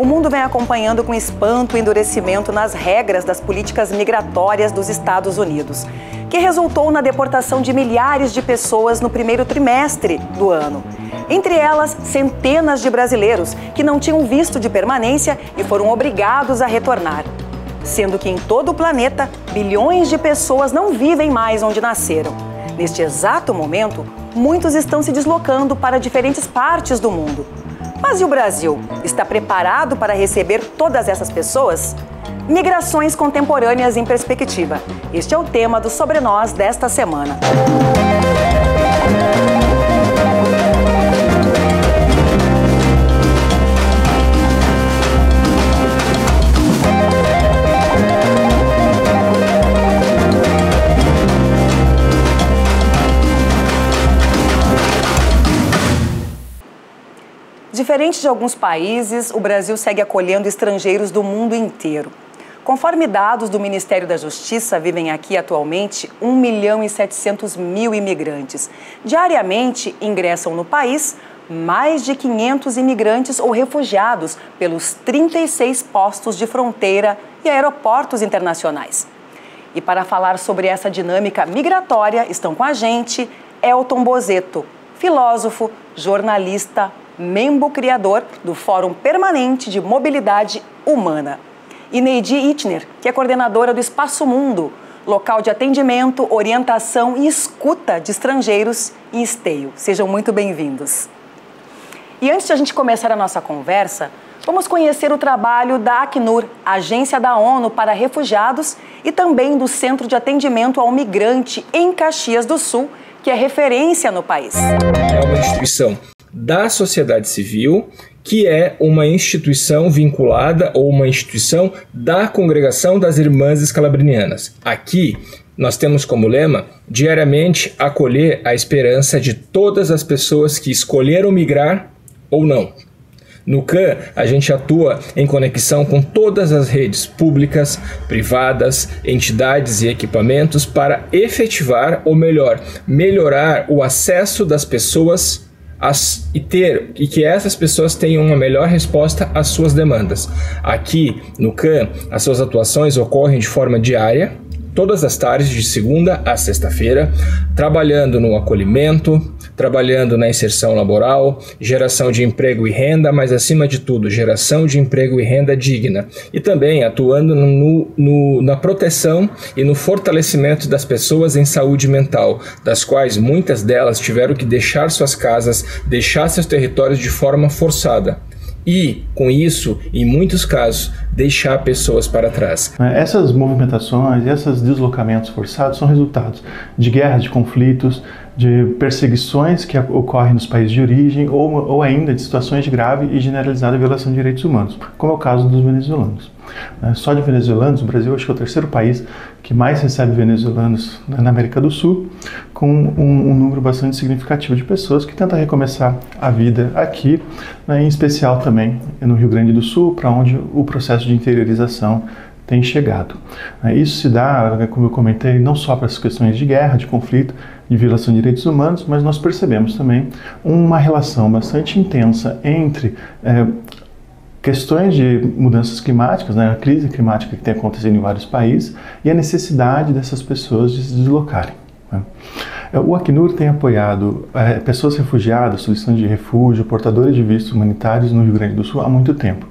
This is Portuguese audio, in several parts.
O mundo vem acompanhando com espanto o endurecimento nas regras das políticas migratórias dos Estados Unidos, que resultou na deportação de milhares de pessoas no primeiro trimestre do ano. Entre elas, centenas de brasileiros que não tinham visto de permanência e foram obrigados a retornar. Sendo que em todo o planeta, bilhões de pessoas não vivem mais onde nasceram. Neste exato momento, muitos estão se deslocando para diferentes partes do mundo. Mas e o Brasil? Está preparado para receber todas essas pessoas? Migrações contemporâneas em perspectiva. Este é o tema do Sobre Nós desta semana. Diferente de alguns países, o Brasil segue acolhendo estrangeiros do mundo inteiro. Conforme dados do Ministério da Justiça, vivem aqui atualmente 1.700.000 imigrantes. Diariamente, ingressam no país mais de 500 imigrantes ou refugiados pelos 36 postos de fronteira e aeroportos internacionais. E para falar sobre essa dinâmica migratória, estão com a gente Elton Bozetto, filósofo, jornalista, membro criador do Fórum Permanente de Mobilidade Humana. E Neidi Itner, que é coordenadora do Espaço Mundo, local de atendimento, orientação e escuta de estrangeiros em Esteio. Sejam muito bem-vindos. E antes de a gente começar a nossa conversa, vamos conhecer o trabalho da Acnur, Agência da ONU para Refugiados, e também do Centro de Atendimento ao Migrante em Caxias do Sul, que é referência no país. É uma instituição da sociedade civil, que é uma instituição vinculada ou uma instituição da Congregação das Irmãs Escalabrinianas. Aqui nós temos como lema, diariamente, acolher a esperança de todas as pessoas que escolheram migrar ou não. No CAN, a gente atua em conexão com todas as redes públicas, privadas, entidades e equipamentos para efetivar, ou melhor, melhorar o acesso das pessoas e que essas pessoas tenham uma melhor resposta às suas demandas. Aqui no CAN, as suas atuações ocorrem de forma diária, todas as tardes, de segunda a sexta-feira, trabalhando no acolhimento, trabalhando na inserção laboral, geração de emprego e renda, mas acima de tudo, geração de emprego e renda digna. E também atuando na proteção e no fortalecimento das pessoas em saúde mental, das quais muitas delas tiveram que deixar suas casas, deixar seus territórios de forma forçada. E, com isso, em muitos casos, deixar pessoas para trás. Essas movimentações, esses deslocamentos forçados são resultados de guerras, de conflitos, de perseguições que ocorrem nos países de origem ou ainda de situações de grave e generalizada violação de direitos humanos, como é o caso dos venezuelanos. Só de venezuelanos, o Brasil acho que é o terceiro país que mais recebe venezuelanos na América do Sul, com um número bastante significativo de pessoas que tentam recomeçar a vida aqui, em especial também no Rio Grande do Sul, para onde o processo de interiorização tem chegado. Isso se dá, como eu comentei, não só para as questões de guerra, de conflito, de violação de direitos humanos, mas nós percebemos também uma relação bastante intensa entre questões de mudanças climáticas, a crise climática que tem acontecido em vários países e a necessidade dessas pessoas de se deslocarem. O Acnur tem apoiado pessoas refugiadas, solicitantes de refúgio, portadores de vistos humanitários no Rio Grande do Sul há muito tempo.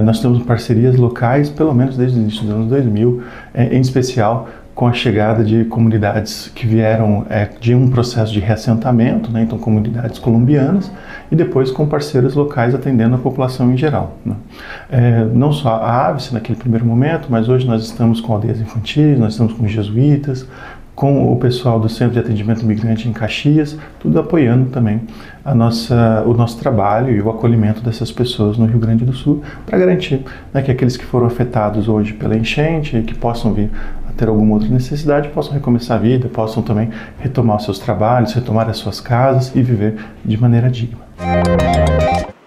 Nós temos parcerias locais, pelo menos desde o início dos anos 2000, em especial com a chegada de comunidades que vieram de um processo de reassentamento, então comunidades colombianas, e depois com parceiros locais atendendo a população em geral. Não só a AVES naquele primeiro momento, mas hoje nós estamos com aldeias infantis, nós estamos com jesuítas, com o pessoal do Centro de Atendimento Migrante em Caxias, tudo apoiando também o nosso trabalho e o acolhimento dessas pessoas no Rio Grande do Sul, para garantir que aqueles que foram afetados hoje pela enchente e que possam vir a ter alguma outra necessidade, possam recomeçar a vida, possam também retomar os seus trabalhos, retomar as suas casas e viver de maneira digna.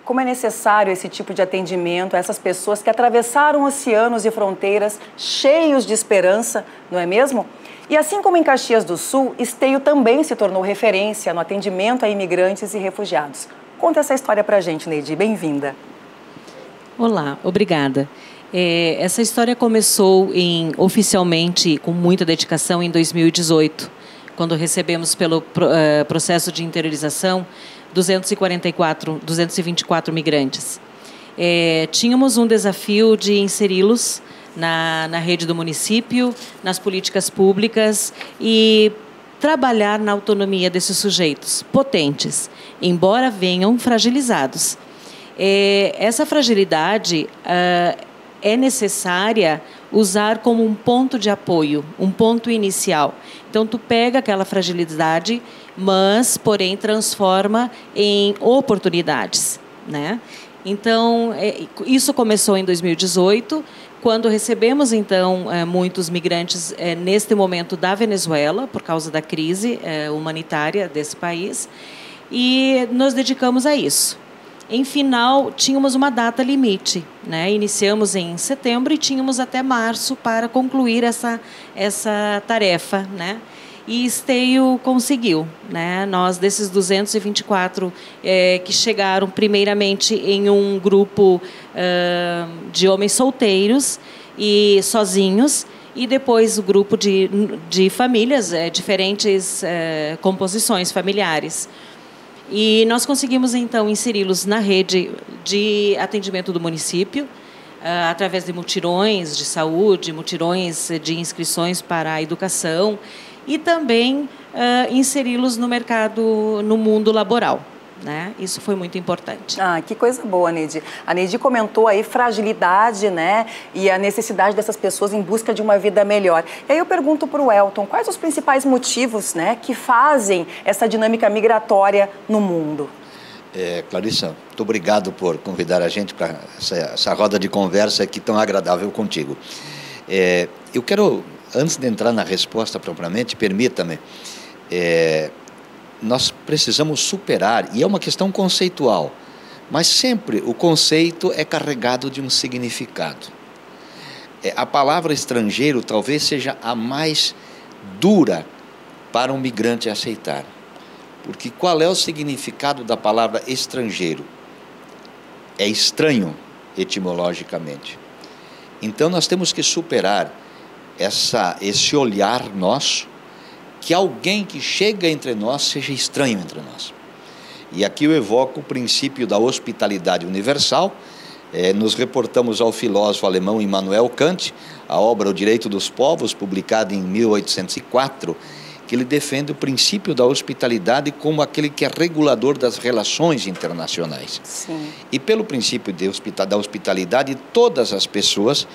Como é necessário esse tipo de atendimento a essas pessoas que atravessaram oceanos e fronteiras cheios de esperança, não é mesmo? E assim como em Caxias do Sul, Esteio também se tornou referência no atendimento a imigrantes e refugiados. Conta essa história pra gente, Neidi. Bem-vinda. Olá, obrigada. Essa história começou oficialmente, com muita dedicação, em 2018, quando recebemos pelo processo de interiorização 224 migrantes. Tínhamos um desafio de inseri-los na rede do município, nas políticas públicas e trabalhar na autonomia desses sujeitos potentes, embora venham fragilizados. Essa fragilidade é necessária usar como um ponto de apoio, um ponto inicial. Então, tu pega aquela fragilidade, mas, porém, transforma em oportunidades, né? Então, isso começou em 2018, quando recebemos, então, muitos migrantes, neste momento, da Venezuela, por causa da crise humanitária desse país, e nos dedicamos a isso. Em final, tínhamos uma data limite, né? Iniciamos em setembro e tínhamos até março para concluir essa tarefa, né? E Esteio conseguiu, né? Nós, desses 224 que chegaram primeiramente em um grupo de homens solteiros e sozinhos, e depois o grupo de famílias, diferentes composições familiares. E nós conseguimos, então, inseri-los na rede de atendimento do município, através de mutirões de saúde, mutirões de inscrições para a educação, e também inseri-los no mercado, no mundo laboral, né? Isso foi muito importante. Que coisa boa, Neide. A Neide comentou aí fragilidade, né? E a necessidade dessas pessoas em busca de uma vida melhor. E aí eu pergunto para o Elton, quais os principais motivos, né, que fazem essa dinâmica migratória no mundo? Clarissa, muito obrigado por convidar a gente para essa roda de conversa aqui tão agradável contigo. Eu quero, antes de entrar na resposta propriamente, permita-me, nós precisamos superar, e é uma questão conceitual, mas sempre o conceito é carregado de um significado. A palavra estrangeiro talvez seja a mais dura para um migrante aceitar. Porque qual é o significado da palavra estrangeiro? É estranho, etimologicamente. Então nós temos que superar esse olhar nosso, que alguém que chega entre nós seja estranho entre nós. E aqui eu evoco o princípio da hospitalidade universal. Nos reportamos ao filósofo alemão Immanuel Kant, a obra O Direito dos Povos, publicada em 1804, que ele defende o princípio da hospitalidade como aquele que é regulador das relações internacionais. Sim. E pelo princípio da hospitalidade, todas as pessoas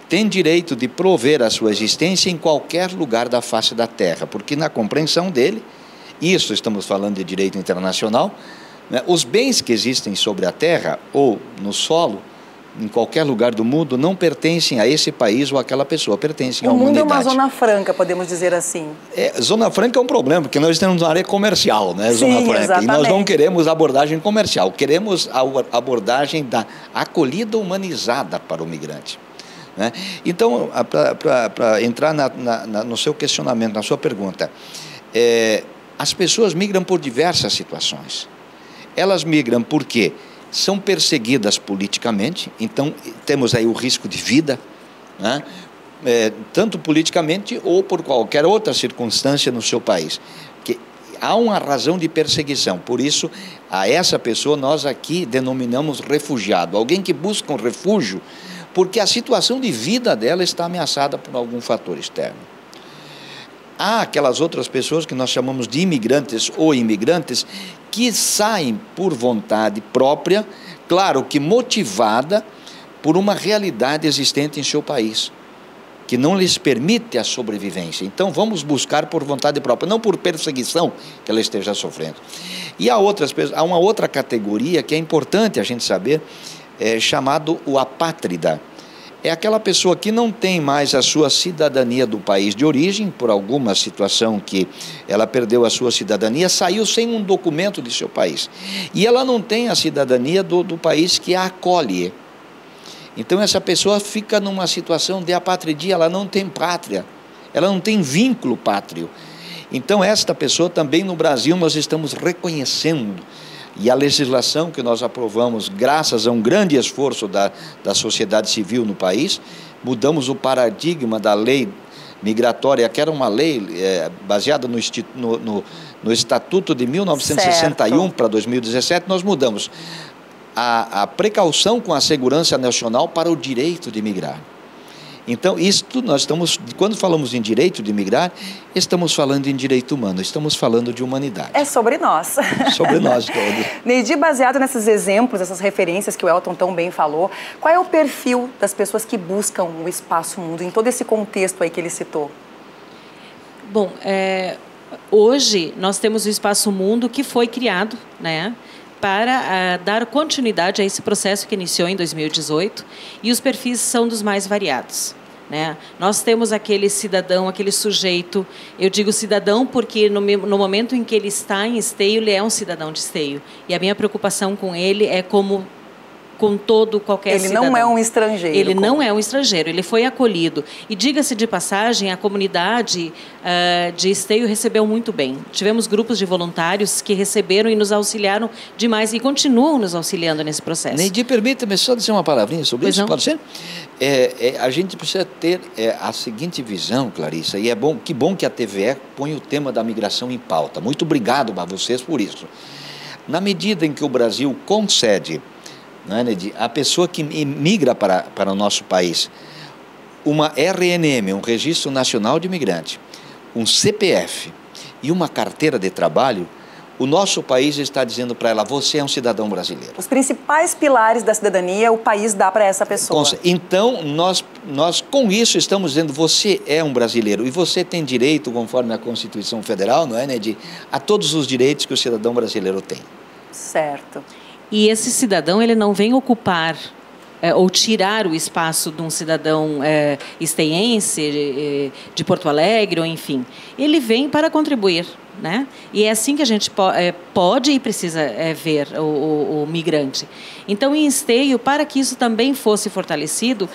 têm direito de prover a sua existência em qualquer lugar da face da Terra, porque na compreensão dele, isso estamos falando de direito internacional, né, os bens que existem sobre a Terra ou no solo, em qualquer lugar do mundo, não pertencem a esse país ou àquela pessoa, pertencem à humanidade. O mundo é uma zona franca, podemos dizer assim. Zona franca é um problema, porque nós temos uma área comercial, né, Sim, zona franca, exatamente. e nós não queremos abordagem comercial, queremos a abordagem da acolhida humanizada para o migrante. Né? Então, para entrar no seu questionamento, na sua pergunta, as pessoas migram por diversas situações. Elas migram porque são perseguidas politicamente, então temos aí o risco de vida, né? Tanto politicamente ou por qualquer outra circunstância no seu país. Que há uma razão de perseguição, por isso a essa pessoa nós aqui denominamos refugiado, alguém que busca um refúgio porque a situação de vida dela está ameaçada por algum fator externo. Há aquelas outras pessoas que nós chamamos de imigrantes ou imigrantes que saem por vontade própria, claro que motivada por uma realidade existente em seu país, que não lhes permite a sobrevivência. Então vamos buscar por vontade própria, não por perseguição que ela esteja sofrendo. E há uma outra categoria que é importante a gente saber, chamado o apátrida. É aquela pessoa que não tem mais a sua cidadania do país de origem, por alguma situação que ela perdeu a sua cidadania, saiu sem um documento de seu país. E ela não tem a cidadania do país que a acolhe. Então essa pessoa fica numa situação de apatridia, ela não tem pátria, ela não tem vínculo pátrio. Então esta pessoa também no Brasil nós estamos reconhecendo E a legislação que nós aprovamos, graças a um grande esforço da sociedade civil no país, mudamos o paradigma da lei migratória, que era uma lei baseada no Estatuto de 1961 para 2017, nós mudamos a precaução com a segurança nacional para o direito de migrar. Então, quando falamos em direito de migrar, estamos falando em direito humano, estamos falando de humanidade. É sobre nós. Sobre nós todos. Neidi, baseado nesses exemplos, essas referências que o Elton tão bem falou, qual é o perfil das pessoas que buscam o espaço mundo, em todo esse contexto aí que ele citou? Bom, hoje nós temos o Espaço Mundo que foi criado, né, para dar continuidade a esse processo que iniciou em 2018, e os perfis são dos mais variados, né? Nós temos aquele cidadão, aquele sujeito, eu digo cidadão porque no momento em que ele está em esteio, ele é um cidadão de esteio, e a minha preocupação com ele é como com qualquer cidadão. Ele não é um estrangeiro. Ele não é um estrangeiro, ele foi acolhido. E diga-se de passagem, a comunidade de Esteio recebeu muito bem. Tivemos grupos de voluntários que receberam e nos auxiliaram demais e continuam nos auxiliando nesse processo. Neidi, permita-me só dizer uma palavrinha sobre pois isso, não? pode ser? A gente precisa ter a seguinte visão, Clarissa, e que bom que a TVE põe o tema da migração em pauta. Muito obrigado a vocês por isso. Na medida em que o Brasil concede, não é, Neidi, a pessoa que migra para o nosso país uma RNM, um Registro Nacional de Imigrante, um CPF e uma carteira de trabalho, o nosso país está dizendo para ela: você é um cidadão brasileiro. Os principais pilares da cidadania o país dá para essa pessoa. Então, nós com isso estamos dizendo: você é um brasileiro e você tem direito, conforme a Constituição Federal, não é, Neidi, a todos os direitos que o cidadão brasileiro tem. Certo. E esse cidadão, ele não vem ocupar ou tirar o espaço de um cidadão esteiense, de Porto Alegre, ou enfim. Ele vem para contribuir, né? E é assim que a gente pode e precisa ver o migrante. Então, em Esteio, para que isso também fosse fortalecido,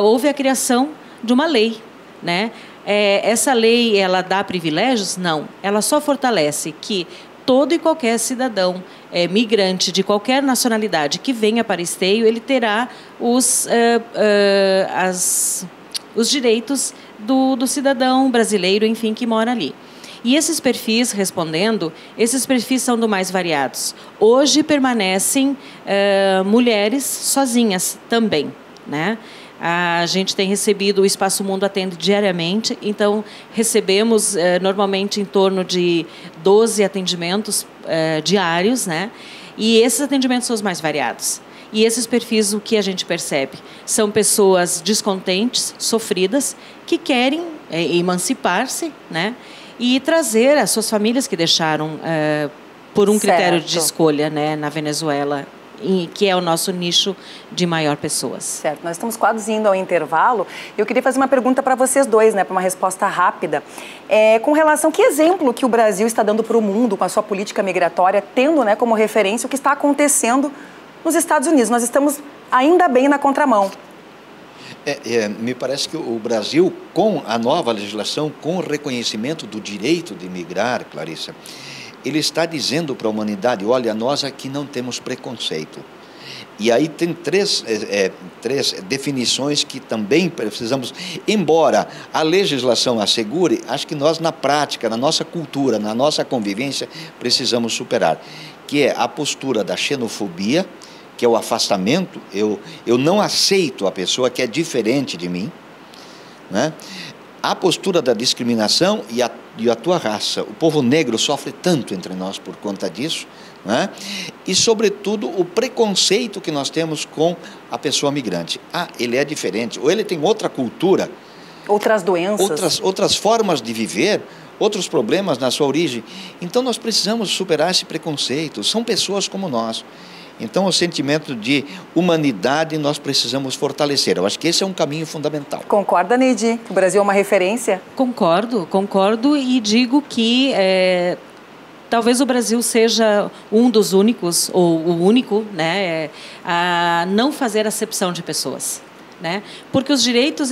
houve a criação de uma lei, né? Essa lei, ela dá privilégios? Não. Ela só fortalece que todo e qualquer cidadão migrante de qualquer nacionalidade que venha para Esteio, ele terá os direitos do cidadão brasileiro, enfim, que mora ali. E esses perfis, respondendo, esses perfis são do mais variados. Hoje permanecem mulheres sozinhas também, né? A gente tem recebido, o Espaço Mundo atende diariamente, então recebemos normalmente em torno de 12 atendimentos diários, né? E esses atendimentos são os mais variados. E esses perfis, o que a gente percebe? São pessoas descontentes, sofridas, que querem emancipar-se, né? E trazer as suas famílias que deixaram por um critério de escolha, né, na Venezuela, que é o nosso nicho de maior pessoas. Certo, nós estamos quase indo ao intervalo. Eu queria fazer uma pergunta para vocês dois, né, para uma resposta rápida. Com relação, que exemplo que o Brasil está dando para o mundo com a sua política migratória, tendo, né, como referência o que está acontecendo nos Estados Unidos? Nós estamos ainda bem na contramão. Me parece que o Brasil, com a nova legislação, com o reconhecimento do direito de migrar, Clarissa, ele está dizendo para a humanidade: olha, nós aqui não temos preconceito. E aí tem três definições que também precisamos, embora a legislação assegure, acho que nós na prática, na nossa cultura, na nossa convivência, precisamos superar, que é a postura da xenofobia, que é o afastamento. Eu não aceito a pessoa que é diferente de mim, né? A postura da discriminação e a tua raça. O povo negro sofre tanto entre nós por conta disso, né? E, sobretudo, o preconceito que nós temos com a pessoa migrante. Ele é diferente, ou ele tem outra cultura. Outras doenças. Outras formas de viver, outros problemas na sua origem. Então, nós precisamos superar esse preconceito. São pessoas como nós. Então, o sentimento de humanidade nós precisamos fortalecer. Eu acho que esse é um caminho fundamental. Concorda, Neidi? Que o Brasil é uma referência? Concordo e digo que talvez o Brasil seja um dos únicos, ou o único, né, a não fazer acepção de pessoas. né? Porque os direitos,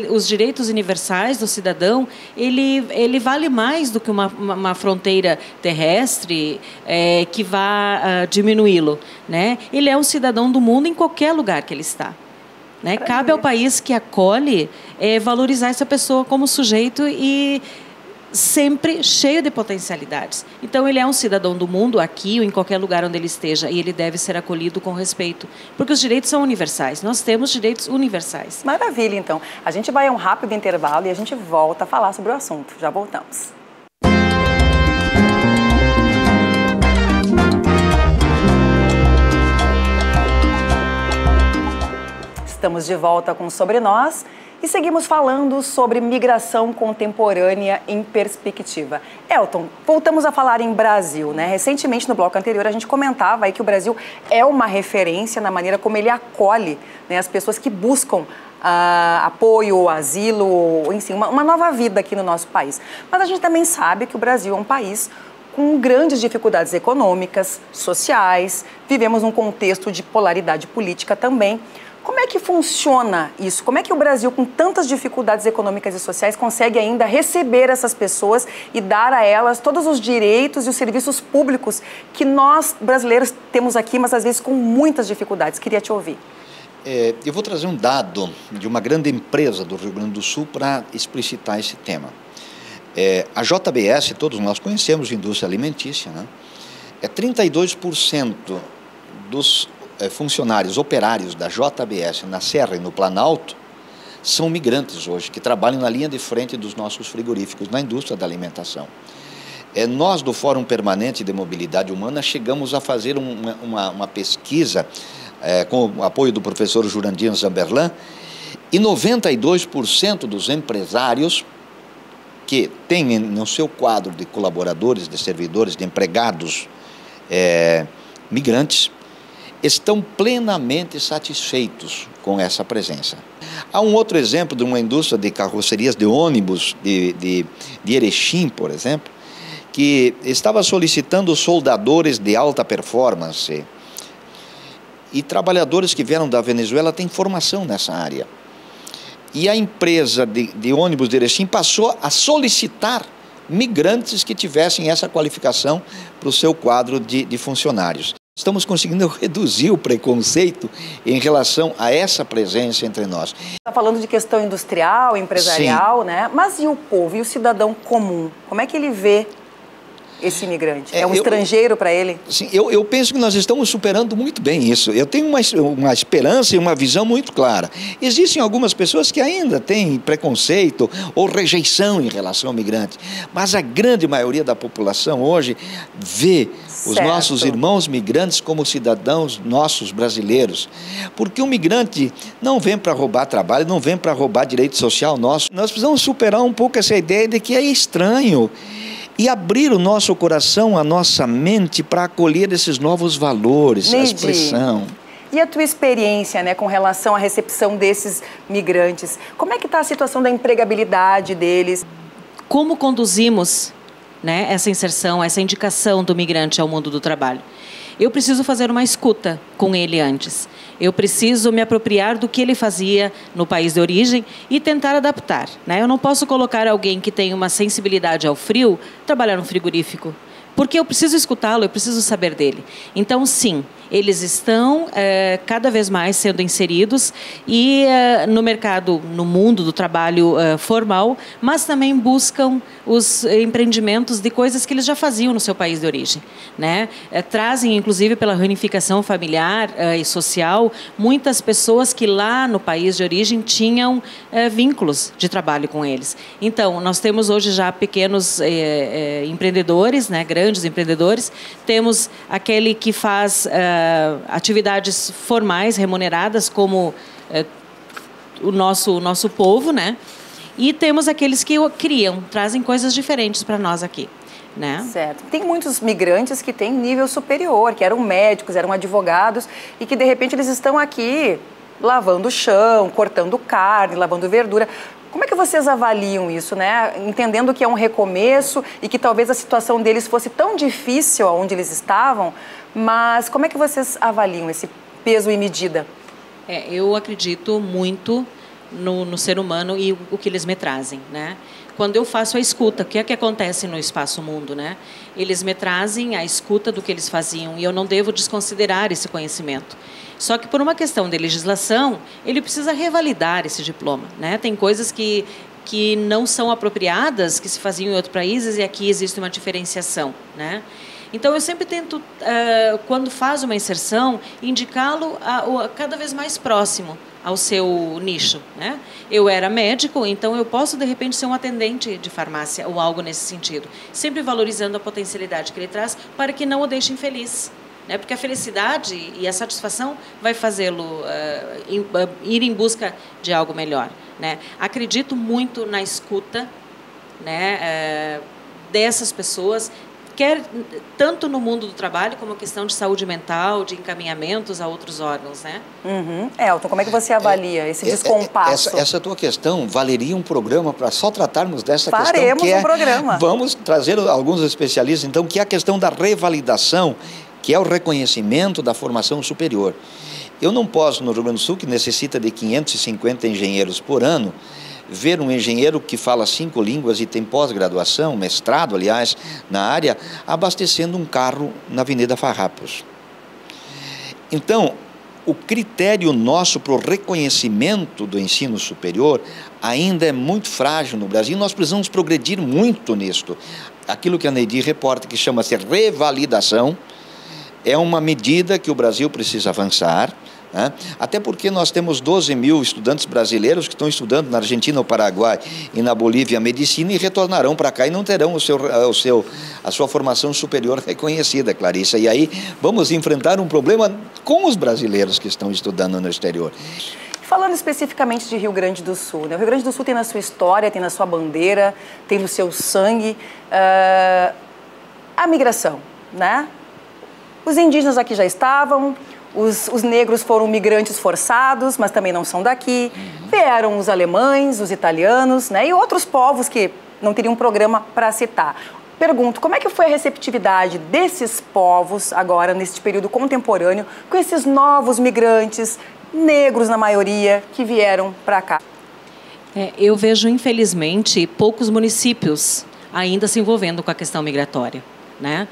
os direitos universais do cidadão, ele vale mais do que uma fronteira terrestre que vá diminuí-lo, né? Ele é um cidadão do mundo em qualquer lugar que ele está, né? Cabe ao país que acolhe valorizar essa pessoa como sujeito e sempre cheio de potencialidades. Então, ele é um cidadão do mundo, aqui ou em qualquer lugar onde ele esteja, e ele deve ser acolhido com respeito, porque os direitos são universais. Nós temos direitos universais. Maravilha, então. A gente vai a um rápido intervalo e a gente volta a falar sobre o assunto. Já voltamos. Estamos de volta com Sobre Nós. E seguimos falando sobre migração contemporânea em perspectiva. Elton, voltamos a falar em Brasil, né? Recentemente, no bloco anterior, a gente comentava aí que o Brasil é uma referência na maneira como ele acolhe, né, as pessoas que buscam apoio, asilo, enfim, uma nova vida aqui no nosso país. Mas a gente também sabe que o Brasil é um país com grandes dificuldades econômicas, sociais, vivemos num contexto de polaridade política também. Como é que funciona isso? Como é que o Brasil, com tantas dificuldades econômicas e sociais, consegue ainda receber essas pessoas e dar a elas todos os direitos e os serviços públicos que nós, brasileiros, temos aqui, mas às vezes com muitas dificuldades? Queria te ouvir. Eu vou trazer um dado de uma grande empresa do Rio Grande do Sul para explicitar esse tema. A JBS, todos nós conhecemos, indústria alimentícia, né? 32% dos funcionários operários da JBS na Serra e no Planalto são migrantes hoje, que trabalham na linha de frente dos nossos frigoríficos, na indústria da alimentação. Nós, do Fórum Permanente de Mobilidade Humana, chegamos a fazer uma pesquisa com o apoio do professor Jurandir Zamberlan, e 92% dos empresários que têm no seu quadro de colaboradores, de servidores, de empregados migrantes, estão plenamente satisfeitos com essa presença. Há um outro exemplo de uma indústria de carrocerias de ônibus de Erechim, por exemplo, que estava solicitando soldadores de alta performance, e trabalhadores que vieram da Venezuela têm formação nessa área. E a empresa de ônibus de Erechim passou a solicitar migrantes que tivessem essa qualificação para o seu quadro de funcionários. Estamos conseguindo reduzir o preconceito em relação a essa presença entre nós. Está falando de questão industrial, empresarial, sim, né? Mas e o povo, e o cidadão comum? Como é que ele vê esse imigrante? É um estrangeiro para ele? Sim, eu penso que nós estamos superando muito bem isso. Eu tenho uma esperança e uma visão muito clara. Existem algumas pessoas que ainda têm preconceito ou rejeição em relação ao migrante, mas a grande maioria da população hoje vê os nossos irmãos migrantes como cidadãos nossos brasileiros. Porque o migrante não vem para roubar trabalho, não vem para roubar direito social nosso. Nós precisamos superar um pouco essa ideia de que é estranho e abrir o nosso coração, a nossa mente para acolher esses novos valores, Neide, a expressão. E a tua experiência, né, com relação à recepção desses migrantes? Como é que está a situação da empregabilidade deles? Como conduzimos, né, essa inserção, essa indicação do migrante ao mundo do trabalho? Eu preciso fazer uma escuta com ele antes. Eu preciso me apropriar do que ele fazia no país de origem e tentar adaptar, né? Eu não posso colocar alguém que tem uma sensibilidade ao frio trabalhar no frigorífico, porque eu preciso escutá-lo, eu preciso saber dele. Então, sim, eles estão cada vez mais sendo inseridos e no mercado, no mundo do trabalho formal, mas também buscam os empreendimentos de coisas que eles já faziam no seu país de origem, né? Trazem, inclusive, pela reunificação familiar e social, muitas pessoas que lá no país de origem tinham vínculos de trabalho com eles. Então, nós temos hoje já pequenos empreendedores, né, grandes empreendedores, temos aquele que faz atividades formais, remuneradas, como o nosso povo, né? E temos aqueles que criam, trazem coisas diferentes para nós aqui, né? Certo. Tem muitos migrantes que têm nível superior, que eram médicos, eram advogados, e que de repente eles estão aqui lavando o chão, cortando carne, lavando verdura. Como é que vocês avaliam isso, né? Entendendo que é um recomeço e que talvez a situação deles fosse tão difícil onde eles estavam, mas como é que vocês avaliam esse peso e medida? Eu acredito muito no ser humano e o que eles me trazem, né? Quando eu faço a escuta, o que é que acontece no Espaço Mundo, né? Eles me trazem a escuta do que eles faziam e eu não devo desconsiderar esse conhecimento. Só que por uma questão de legislação, ele precisa revalidar esse diploma, né? Tem coisas que não são apropriadas, que se faziam em outros países, e aqui existe uma diferenciação, né? Então, eu sempre tento, quando faz uma inserção, indicá-lo cada vez mais próximo ao seu nicho, né? Eu era médico, então eu posso, de repente, ser um atendente de farmácia ou algo nesse sentido, sempre valorizando a potencialidade que ele traz para que não o deixe infeliz, né? Porque a felicidade e a satisfação vai fazê-lo ir em busca de algo melhor, né? Acredito muito na escuta, né, dessas pessoas, quer tanto no mundo do trabalho como a questão de saúde mental, de encaminhamentos a outros órgãos, né? Elton, como é que você avalia esse descompasso? Essa tua questão valeria um programa para só tratarmos dessa questão. Faremos um programa. Vamos trazer alguns especialistas, então, que é a questão da revalidação, que é o reconhecimento da formação superior. Eu não posso, no Rio Grande do Sul, que necessita de 550 engenheiros por ano, ver um engenheiro que fala 5 línguas e tem pós-graduação, mestrado, aliás, na área, abastecendo um carro na Avenida Farrapos. Então, o critério nosso para o reconhecimento do ensino superior ainda é muito frágil no Brasil. Nós precisamos progredir muito nisto. Aquilo que a Neidi reporta, que chama-se revalidação, é uma medida que o Brasil precisa avançar, né? Até porque nós temos 12 mil estudantes brasileiros que estão estudando na Argentina, no Paraguai e na Bolívia medicina e retornarão para cá e não terão a sua formação superior reconhecida, Clarissa. E aí vamos enfrentar um problema com os brasileiros que estão estudando no exterior. Falando especificamente de Rio Grande do Sul, né? O Rio Grande do Sul tem na sua história, tem na sua bandeira, tem no seu sangue a migração, né? Os indígenas aqui já estavam, os negros foram migrantes forçados, mas também não são daqui. Vieram os alemães, os italianos, né? E outros povos que não teriam um programa para citar. Pergunto, como é que foi a receptividade desses povos agora, neste período contemporâneo, com esses novos migrantes, negros na maioria, que vieram para cá? Eu vejo, infelizmente, poucos municípios ainda se envolvendo com a questão migratória, né?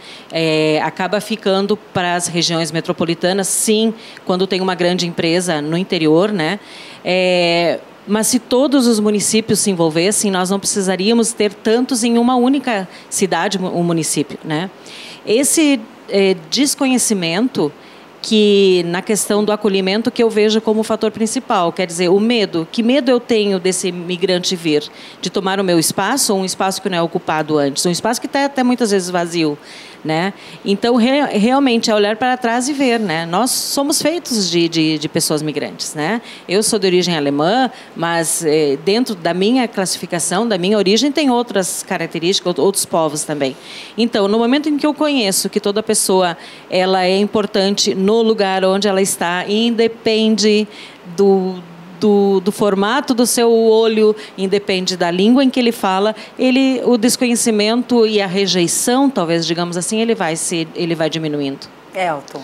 Acaba ficando para as regiões metropolitanas, sim, quando tem uma grande empresa no interior, né? Mas se todos os municípios se envolvessem, nós não precisaríamos ter tantos em uma única cidade, um município, né? Esse desconhecimento que na questão do acolhimento que eu vejo como o fator principal, quer dizer, o medo. Que medo eu tenho desse migrante vir? De tomar o meu espaço, ou um espaço que não é ocupado antes, um espaço que está até muitas vezes vazio, né? Então, realmente, é olhar para trás e ver, né? Nós somos feitos de pessoas migrantes, né? Eu sou de origem alemã, mas dentro da minha classificação, da minha origem, tem outras características, outros povos também. Então, no momento em que eu conheço que toda pessoa ela é importante no lugar onde ela está, independe do formato do seu olho, independe da língua em que ele fala, o desconhecimento e a rejeição, talvez, digamos assim, ele vai diminuindo. Elton.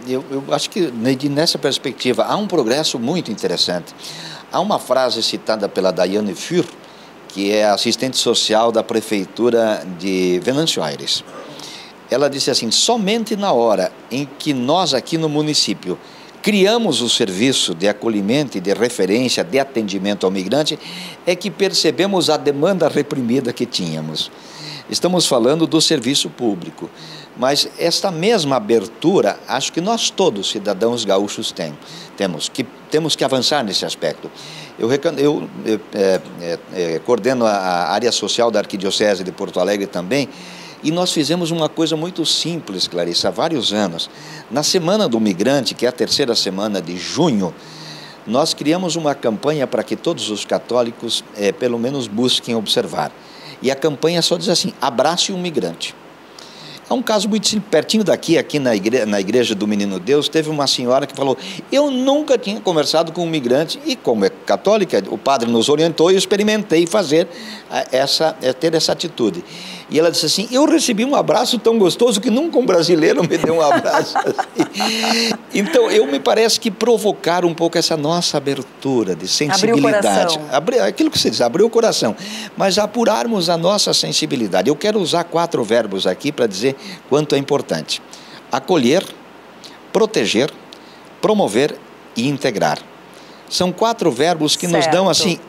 Eu acho que, nessa perspectiva, há um progresso muito interessante. Há uma frase citada pela Daiane Für, que é assistente social da Prefeitura de Venâncio Aires. Ela disse assim: somente na hora em que nós aqui no município criamos o serviço de acolhimento e de referência, de atendimento ao migrante, é que percebemos a demanda reprimida que tínhamos. Estamos falando do serviço público, mas esta mesma abertura, acho que nós todos, cidadãos gaúchos, temos que avançar nesse aspecto. Eu coordeno a área social da Arquidiocese de Porto Alegre também, e nós fizemos uma coisa muito simples, Clarissa, há vários anos. Na Semana do Migrante, que é a 3ª semana de junho, nós criamos uma campanha para que todos os católicos, pelo menos, busquem observar. E a campanha só diz assim: abrace um migrante. É um caso muito simples. Pertinho daqui, aqui na igreja do Menino Deus, teve uma senhora que falou: eu nunca tinha conversado com um migrante, e como é católica, o padre nos orientou e eu experimentei ter essa atitude. E ela disse assim, eu recebi um abraço tão gostoso que nunca um brasileiro me deu um abraço assim. Então, me parece que provocar um pouco essa nossa abertura de sensibilidade. Aquilo que você diz, abrir o coração. Mas apurarmos a nossa sensibilidade. Eu quero usar 4 verbos aqui para dizer quanto é importante. Acolher, proteger, promover e integrar. São 4 verbos que nos dão assim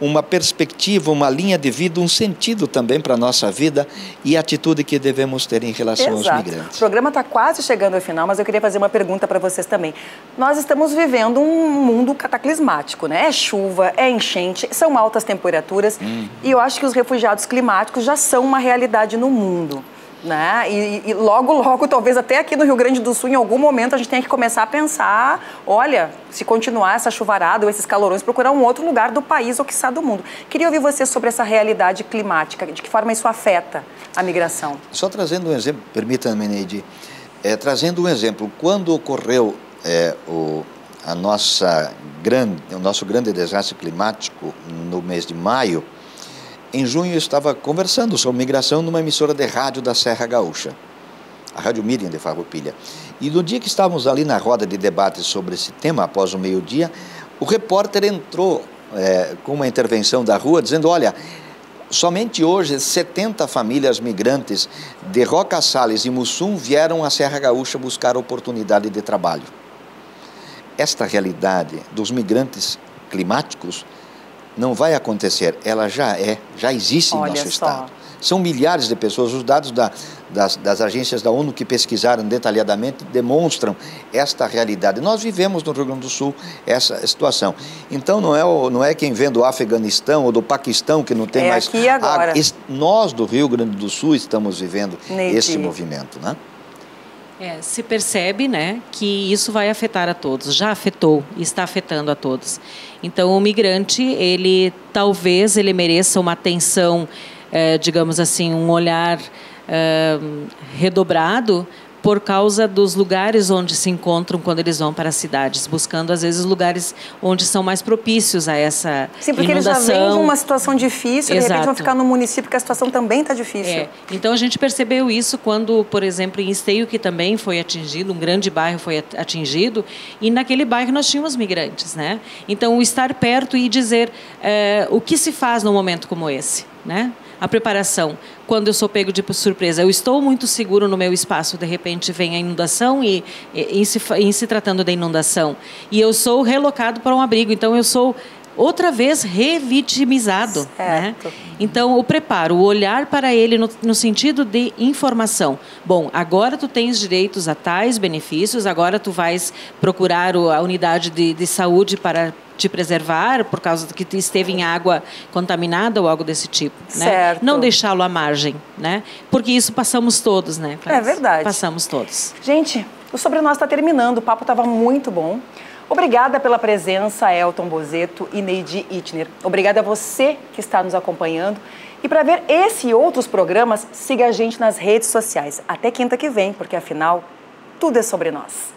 uma perspectiva, uma linha de vida, um sentido também para a nossa vida e a atitude que devemos ter em relação aos migrantes. O programa está quase chegando ao final, mas eu queria fazer uma pergunta para vocês também. Nós estamos vivendo um mundo cataclismático, né? É chuva, é enchente, são altas temperaturas e eu acho que os refugiados climáticos já são uma realidade no mundo. Né? E logo, logo, talvez até aqui no Rio Grande do Sul, em algum momento, a gente tenha que começar a pensar, olha, se continuar essa chuvarada ou esses calorões, procurar um outro lugar do país ou quiçá do mundo. Queria ouvir você sobre essa realidade climática, de que forma isso afeta a migração. Só trazendo um exemplo, permita-me, Neide, trazendo um exemplo, quando ocorreu o nosso grande desastre climático no mês de maio, em junho eu estava conversando sobre migração numa emissora de rádio da Serra Gaúcha, a Rádio Miriam de Farroupilha. E no dia que estávamos ali na roda de debate sobre esse tema, após o meio-dia, o repórter entrou com uma intervenção da rua dizendo, olha, somente hoje 70 famílias migrantes de Roca Salles e Mussum vieram à Serra Gaúcha buscar oportunidade de trabalho. Esta realidade dos migrantes climáticos não vai acontecer, ela já existe em nosso estado. São milhares de pessoas, os dados das agências da ONU que pesquisaram detalhadamente demonstram esta realidade. Nós vivemos no Rio Grande do Sul essa situação. Então não é quem vem do Afeganistão ou do Paquistão que não tem mais... Aqui e agora. Nós do Rio Grande do Sul estamos vivendo esse movimento, né? Se percebe, né, que isso vai afetar a todos, já afetou e está afetando a todos. Então, o migrante, talvez ele mereça uma atenção, digamos assim, um olhar redobrado por causa dos lugares onde se encontram quando eles vão para as cidades, buscando, às vezes, lugares onde são mais propícios a essa inundação. Sim, porque inundação. Eles já vêm de uma situação difícil, de repente vão ficar no município que a situação também está difícil. Então, a gente percebeu isso quando, por exemplo, em Esteio, que também foi atingido, um grande bairro foi atingido, e naquele bairro nós tínhamos migrantes, né? Então, o estar perto e dizer o que se faz num momento como esse, né? A preparação, quando eu sou pego de surpresa, eu estou muito seguro no meu espaço, de repente vem a inundação e em se tratando da inundação, e eu sou relocado para um abrigo, então eu sou outra vez revitimizado, né? Então, o preparo, o olhar para ele no sentido de informação. Bom, agora tu tens direitos a tais benefícios, agora tu vais procurar a unidade de saúde para te preservar por causa de que tu esteve em água contaminada ou algo desse tipo, né? Não deixá-lo à margem, né? Porque isso passamos todos, né? É verdade. Passamos todos. Gente, o Sobre Nós está terminando, o papo estava muito bom. Obrigada pela presença, Elton Bozetto e Neide Ittner. Obrigada a você que está nos acompanhando. E para ver esse e outros programas, siga a gente nas redes sociais. Até quinta que vem, porque afinal, tudo é sobre nós.